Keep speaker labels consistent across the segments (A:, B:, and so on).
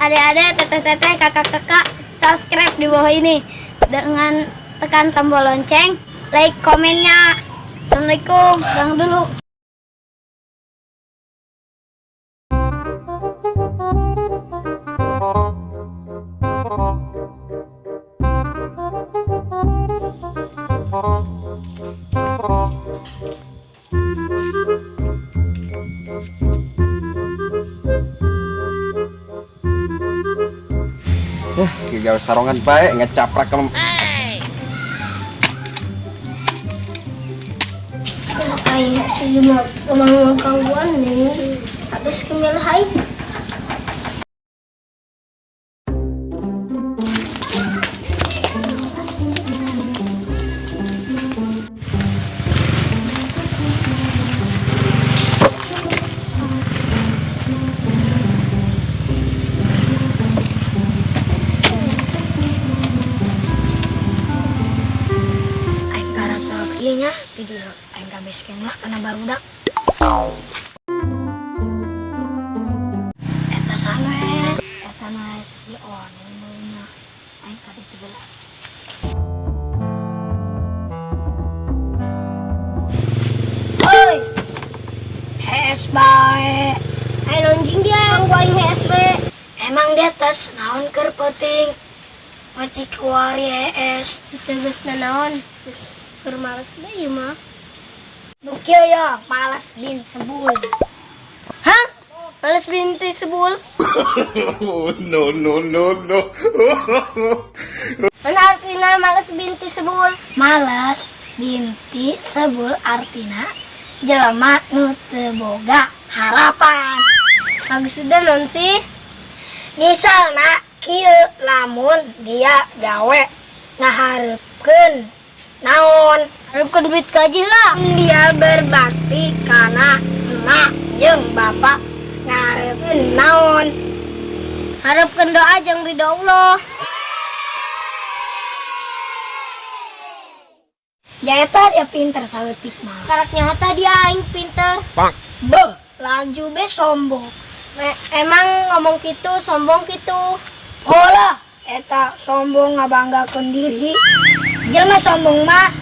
A: Adik-adik, teteh-teteh, kakak-kakak, subscribe di bawah ini dengan tekan tombol lonceng, like komennya. Assalamualaikum, pulang dulu.
B: Gawe sarongan baik ngecaprak ke
A: Kayak sejumlah teman kawan nih habis kemil hai. Iya nya, video aing kabeskeun lah kana barudak. Eta sana, eta si on nya. Aing ka ditu geula. Oi. HS bae. Aing nonjing dia yang gua aing HS bae. Emang dia tes naon keur penting? Wajib kuari HS. Tegas naon? Bermalas bayi mah. Nukil ya, malas bin sebul. Hah? Malas binti sebul?
B: No.
A: Mana artinya malas binti sebul? Malas binti sebul artinya jelema nu teu boga harapan. Bagus sudah non sih. Misalna kieu lamun dia gawe ngaharepkeun naon harap ke duit gaji lah dia berbakti karena emak jeung bapak ngarepin naon harapkan doa jeung ridho Allah jaheta dia pinter saeutik mah karaknya hata dia aing pinter beuh laju be sombong emang ngomong gitu sombong gitu olah eta sombong ngabanggakeun diri jelma sombong mah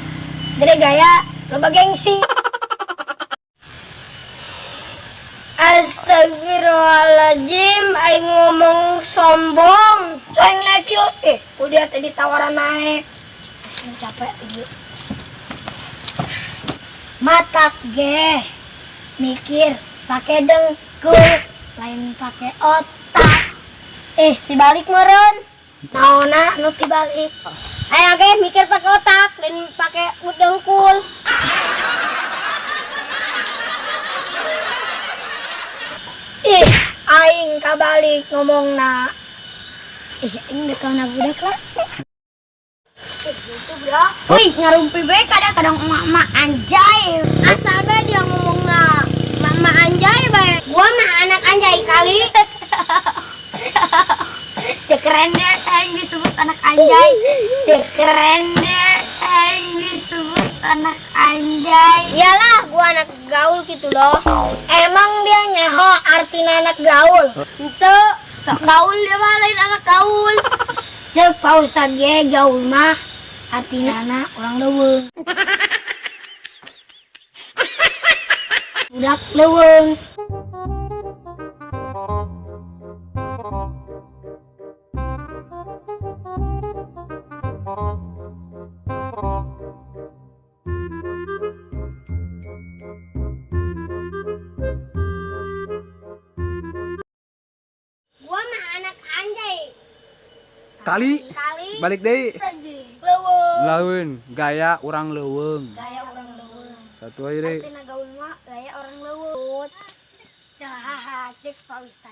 A: gede gaya loba gengsi. Astagfirullahaladzim aing ngomong sombong coeng naik yuk udah tadi tawaran naik aing capek yuk matak ge mikir pakai dengkul lain pakai otak dibalik meureun naona nu dibalik ayo oke mikir pakai otak dan pakai dengkul. Aing kabalik ngomongna. Aing dekana budak lah. Gitu bro. Wih ngarumpi bae kadang-kadang emak-emak anjay. Asal bae dia ngomongna emak-emak anjay bae. Gua mah anak anjay kali. Keren deh aing disebut anak anjay. Keren deh aing disebut anak anjay. Iyalah gua anak gaul gitu loh. Emang dia nyaho artina anak gaul? Itu sok gaul dia mah lain anak gaul. Cek Pak Ustad ge gaul mah artina anak orang leuweung. Budak leuweung.
B: Kali balik deui laweun gaya urang leuweung satu aja deh
A: artina gaul mah gaya orang leuweung. Cek Pak Ustad